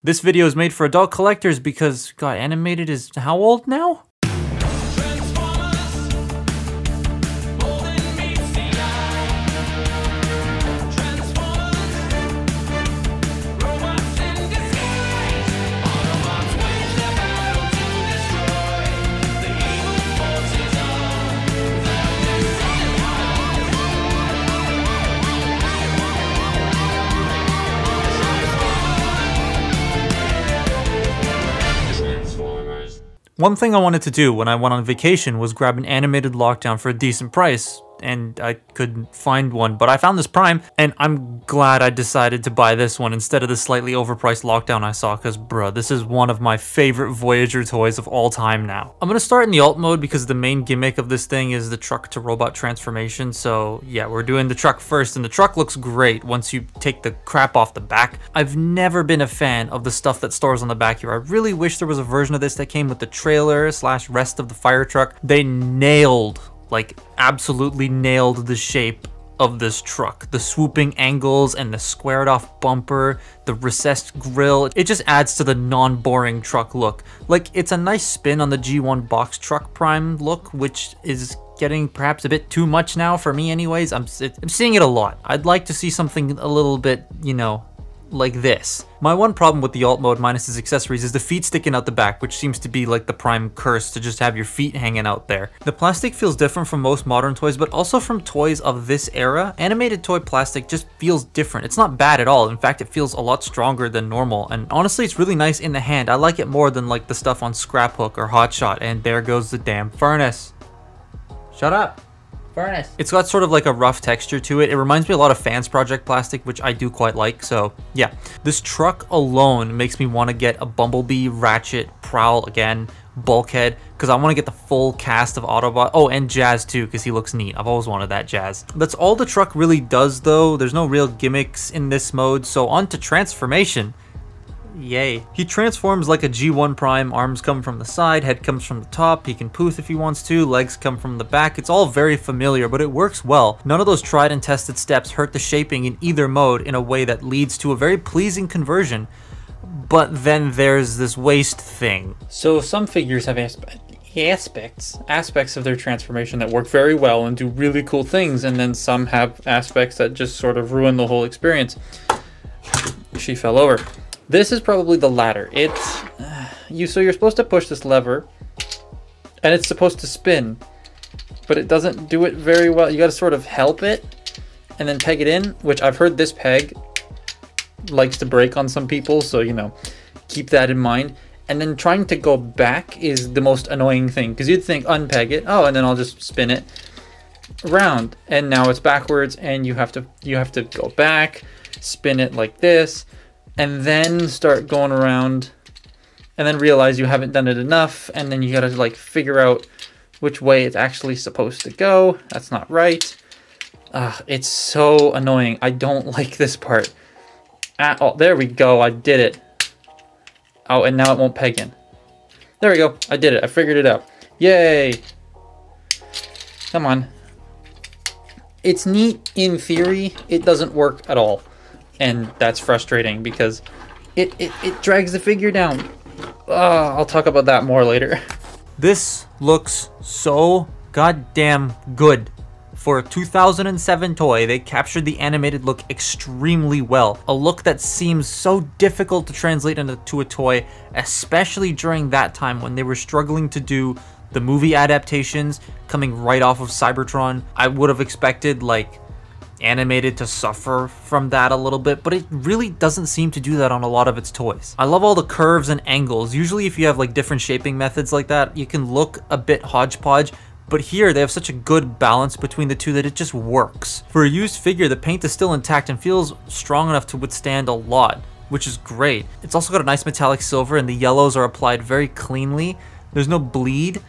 This video is made for adult collectors because, God, animated is how old now? One thing I wanted to do when I went on vacation was grab an animated Lockdown for a decent price, and I couldn't find one, but I found this Prime, and I'm glad I decided to buy this one instead of the slightly overpriced Lockdown I saw, because bruh, this is one of my favorite Voyager toys of all time now. I'm gonna start in the alt mode because the main gimmick of this thing is the truck to robot transformation, so yeah, we're doing the truck first, and the truck looks great once you take the crap off the back. I've never been a fan of the stuff that stores on the back here. I really wish there was a version of this that came with the trailer / rest of the fire truck. They nailed, like absolutely nailed, the shape of this truck. The swooping angles and the squared off bumper, the recessed grille, it just adds to the non-boring truck look. Like, it's a nice spin on the G1 box truck Prime look, which is getting perhaps a bit too much now for me anyways. I'm seeing it a lot. I'd like to see something a little bit, you know, like this. My one problem with the alt mode minus its accessories is the feet sticking out the back, which seems to be like the Prime curse, to just have your feet hanging out there. The plastic feels different from most modern toys, but also from toys of this era. Animated toy plastic just feels different. It's not bad at all. In fact, it feels a lot stronger than normal, and honestly, it's really nice in the hand. I like it more than like the stuff on Scraphook or Hotshot, and there goes the damn furnace. Shut up. Furnace. It's got sort of like a rough texture to it. It reminds me a lot of Fans Project plastic, which I do quite like, so yeah. This truck alone makes me want to get a Bumblebee, Ratchet, Prowl again, Bulkhead, because I want to get the full cast of Autobot. Oh, and Jazz too, because he looks neat. I've always wanted that Jazz. That's all the truck really does though. There's no real gimmicks in this mode, so on to transformation. Yay. He transforms like a G1 Prime. Arms come from the side, head comes from the top, he can poof if he wants to, legs come from the back. It's all very familiar, but it works well. None of those tried and tested steps hurt the shaping in either mode in a way that leads to a very pleasing conversion. But then there's this waist thing. So some figures have aspects of their transformation that work very well and do really cool things, and then some have aspects that just sort of ruin the whole experience. She fell over. This is probably the latter. It's so you're supposed to push this lever and it's supposed to spin, but it doesn't do it very well. You got to sort of help it and then peg it in, which I've heard this peg likes to break on some people, so you know, keep that in mind. And then trying to go back is the most annoying thing, because you'd think unpeg it, oh, and then I'll just spin it around, and now it's backwards, and you have to go back, spin it like this, and then start going around, and then realize you haven't done it enough, and then you gotta like figure out which way it's actually supposed to go. That's not right. It's so annoying. I don't like this part at all. There we go, I did it. Oh, and now it won't peg in. There we go, I did it, I figured it out. Yay! Come on. It's neat in theory, it doesn't work at all. And that's frustrating because it drags the figure down. I'll talk about that more later. This looks so goddamn good. For a 2007 toy, they captured the animated look extremely well. A look that seems so difficult to translate into a toy, especially during that time when they were struggling to do the movie adaptations coming right off of Cybertron. I would have expected like animated to suffer from that a little bit, but it really doesn't seem to do that on a lot of its toys. I love all the curves and angles. Usually if you have like different shaping methods like that, you can look a bit hodgepodge, but here they have such a good balance between the two that it just works. For a used figure, the paint is still intact and feels strong enough to withstand a lot, which is great. It's also got a nice metallic silver and the yellows are applied very cleanly. There's no bleed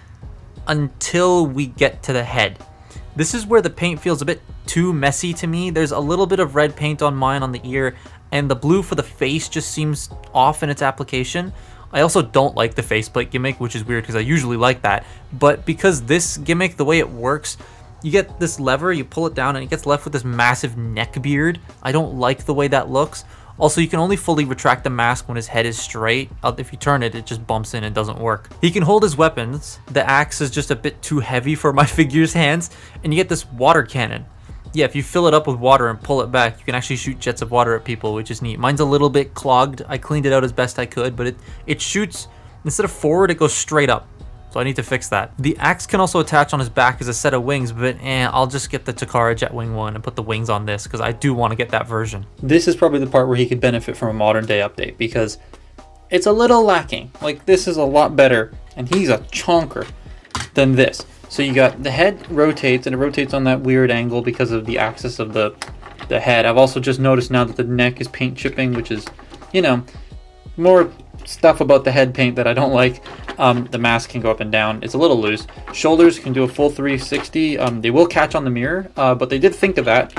until we get to the head. This is where the paint feels a bit too messy to me. There's a little bit of red paint on mine on the ear, and the blue for the face just seems off in its application. I also don't like the faceplate gimmick, which is weird because I usually like that. But because this gimmick, the way it works, you get this lever, you pull it down, and it gets left with this massive neck beard. I don't like the way that looks. Also, you can only fully retract the mask when his head is straight. If you turn it, it just bumps in and doesn't work. He can hold his weapons. The axe is just a bit too heavy for my figure's hands. And you get this water cannon. Yeah, if you fill it up with water and pull it back, you can actually shoot jets of water at people, which is neat. Mine's a little bit clogged. I cleaned it out as best I could, but it shoots, instead of forward, it goes straight up. So I need to fix that. The axe can also attach on his back as a set of wings, but I'll just get the Takara Jetwing one and put the wings on this because I do want to get that version. This is probably the part where he could benefit from a modern day update because it's a little lacking. Like, this is a lot better, and he's a chonker than this. So you got the head rotates, and it rotates on that weird angle because of the axis of the head. I've also just noticed now that the neck is paint chipping, which is, you know, more stuff about the head paint that I don't like. The mask can go up and down. It's a little loose. Shoulders can do a full 360. They will catch on the mirror, but they did think of that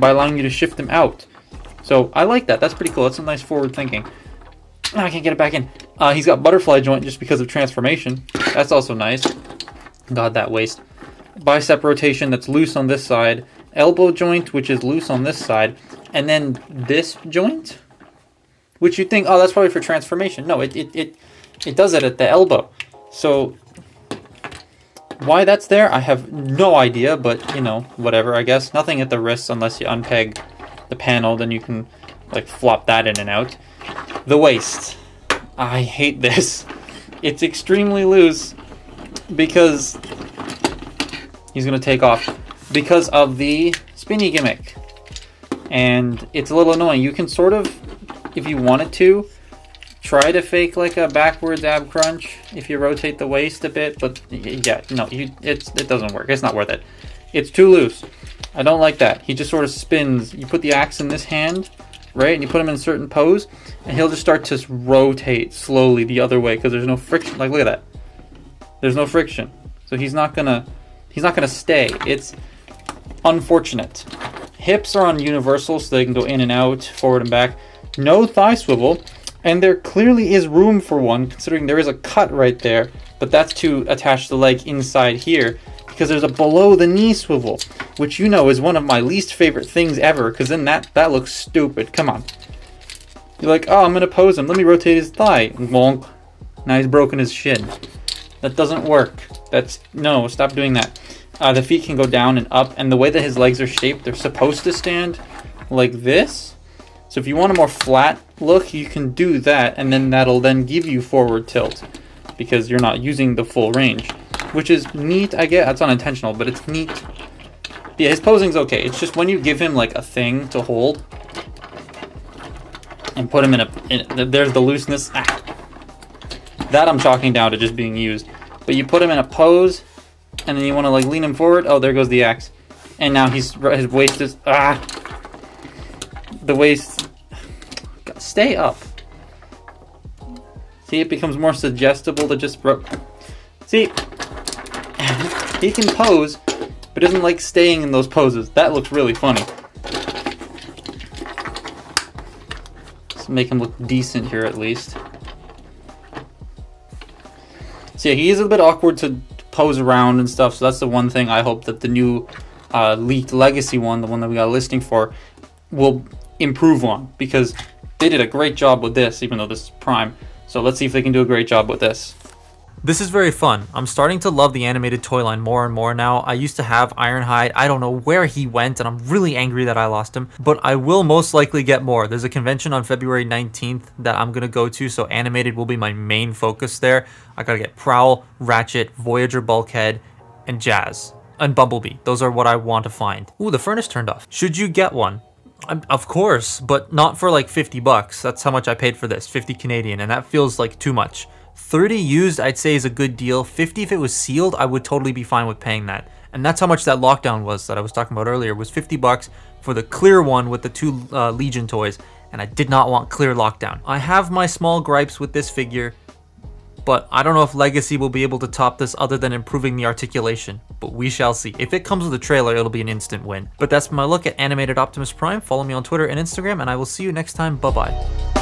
by allowing you to shift them out. So I like that. That's pretty cool. That's some nice forward thinking. Oh, I can't get it back in. He's got butterfly joint just because of transformation. That's also nice. God, that waist. Bicep rotation that's loose on this side. Elbow joint, which is loose on this side. And then this joint, which you think, oh, that's probably for transformation. No, it does it at the elbow. So why that's there, I have no idea, but, you know, whatever, I guess. Nothing at the wrists unless you unpeg the panel, then you can, like, flop that in and out. The waist. I hate this. It's extremely loose because he's going to take off because of the spinny gimmick. And it's a little annoying. You can sort of, if you wanted to, try to fake like a backwards ab crunch if you rotate the waist a bit, but yeah, no, it doesn't work. It's not worth it. It's too loose. I don't like that. He just sort of spins. You put the axe in this hand, right, and you put him in a certain pose, and he'll just start to rotate slowly the other way because there's no friction. Like, look at that. There's no friction, so he's not gonna stay. It's unfortunate. Hips are on universal, so they can go in and out, forward and back. No thigh swivel. And there clearly is room for one, considering there is a cut right there, but that's to attach the leg inside here, because there's a below the knee swivel, which you know is one of my least favorite things ever, because then that looks stupid. Come on. You're like, oh, I'm going to pose him. Let me rotate his thigh. Wonk. Now he's broken his shin. That doesn't work. No, stop doing that. The feet can go down and up, and the way that his legs are shaped, they're supposed to stand like this. So if you want a more flat look, you can do that, and then that'll then give you forward tilt because you're not using the full range, which is neat. I get it's unintentional, but it's neat. Yeah, his posing's okay. It's just when you give him like a thing to hold and put him there's the looseness. That I'm chalking down to just being used. But you put him in a pose, and then you want to like lean him forward. Oh, there goes the axe, and now his waist is the waist. Stay up. See, it becomes more suggestible to just see. He can pose, but doesn't like staying in those poses. That looks really funny. Let's make him look decent here at least. So yeah, he is a bit awkward to pose around and stuff. So that's the one thing I hope that the new leaked Legacy one, the one that we got a listing for, will improve on, because they did a great job with this, even though this is Prime. So let's see if they can do a great job with this. This is very fun. I'm starting to love the animated toy line more and more now. I used to have Ironhide. I don't know where he went, and I'm really angry that I lost him. But I will most likely get more. There's a convention on February 19th that I'm going to go to, so animated will be my main focus there. I gotta get Prowl, Ratchet, Voyager Bulkhead, and Jazz. And Bumblebee. Those are what I want to find. Ooh, the furnace turned off. Should you get one? Of course, but not for like 50 bucks. That's how much I paid for this, 50 Canadian, and that feels like too much. 30 used, I'd say, is a good deal. 50 if it was sealed, I would totally be fine with paying that. And that's how much that Lockdown was that I was talking about earlier, was 50 bucks for the clear one with the 2 Legion toys, and I did not want clear Lockdown. I have my small gripes with this figure, but I don't know if Legacy will be able to top this other than improving the articulation, but we shall see. If it comes with a trailer, it'll be an instant win. But that's my look at animated Optimus Prime. Follow me on Twitter and Instagram, and I will see you next time. Bye-bye.